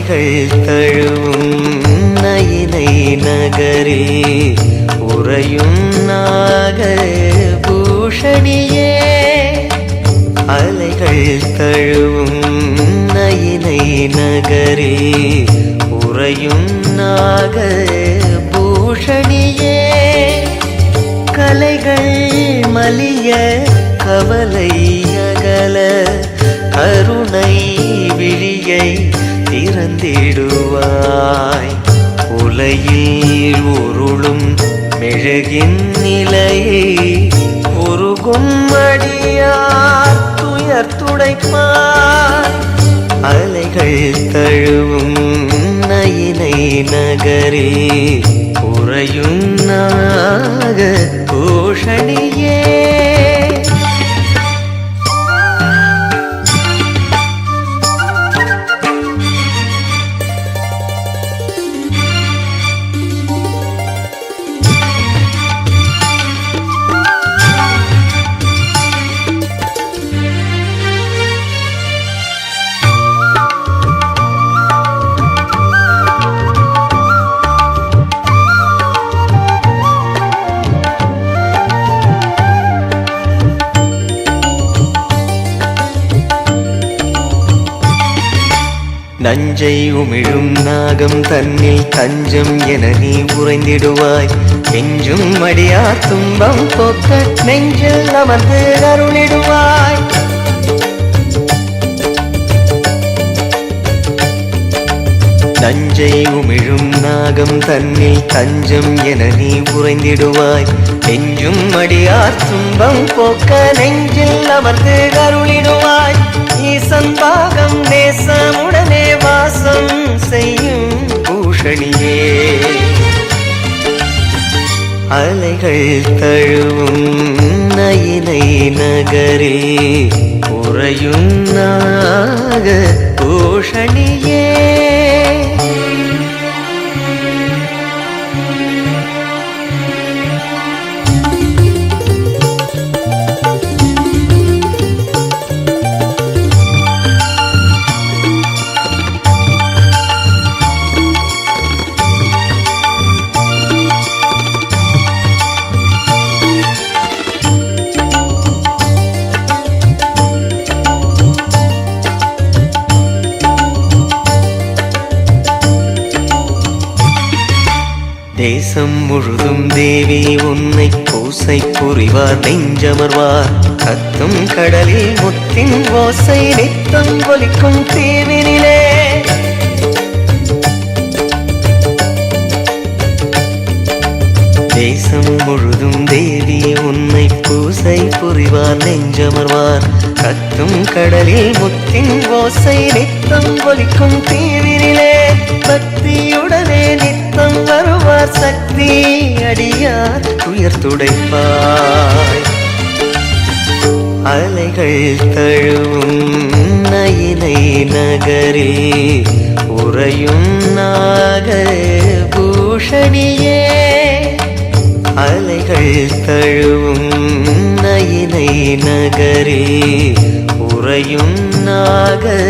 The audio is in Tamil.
அலைகள் தழுவும் நயினை நகரில் உறையும் நாகபூஷணியே. அலைகள் தழுவும் நயினை நகரில் உறையும் நாகபூஷணியே. கலைகள் மலிய கவலை அகல கருணை விழியை திறந்திடுவாய். உலையில் உருளும் மெழுகின் நிலையை உருகும் அடியார் துயர் துடைப்பாய். அலைகள் தழுவும் நயினை நகரில் உறையும் நாகபூஷணியே. நஞ்சை உமிழும் நாகம் தன்னில் தஞ்சம் என நீ உறைந்திடுவாய். நெஞ்சும் அடியார் துன்பம் போக்க நெஞ்சில் அமர்ந்து அருளிடுவாய். நஞ்சை உமிழும் நாகம் தன்னில் தஞ்சம் என நீ உறைந்திடுவாய். நெஞ்சும் அடியார் துன்பம் போக்க நெஞ்சில் அமர்ந்து அருளிடுவாய். ஈசன் பாகம் நேசமுடனே வாசம் செய்யும் பூஷணியே. அலைகள் தழுவும் நயினை நகரில் உறையும் நாகபூஷணியே. தேசம் முழுதும் தேவி உன்னை பூசை புரிவார் நெஞ்சமர்வார். கத்தும் கடலில் முத்தின் ஓசை நித்தம் ஒலிக்கும் தீவினிலே. தேசம் முழுதும் தேவி உன்னை பூசை புரிவார் நெஞ்சமர்வார். கத்தும் கடலில் முத்தின் ஓசை நித்தம் ஒலிக்கும் தீவினிலே. பக்தியுடனே நித்தம் வருவார் சக்தி அடியார் துயர் துடைப்பாய். அலைகள் தழுவும் நயினை நகரில் உறையும் நாகபூஷணியே. அலைகள் தழுவும் நயினை நகரில் உறையும் நாகபூஷணியே.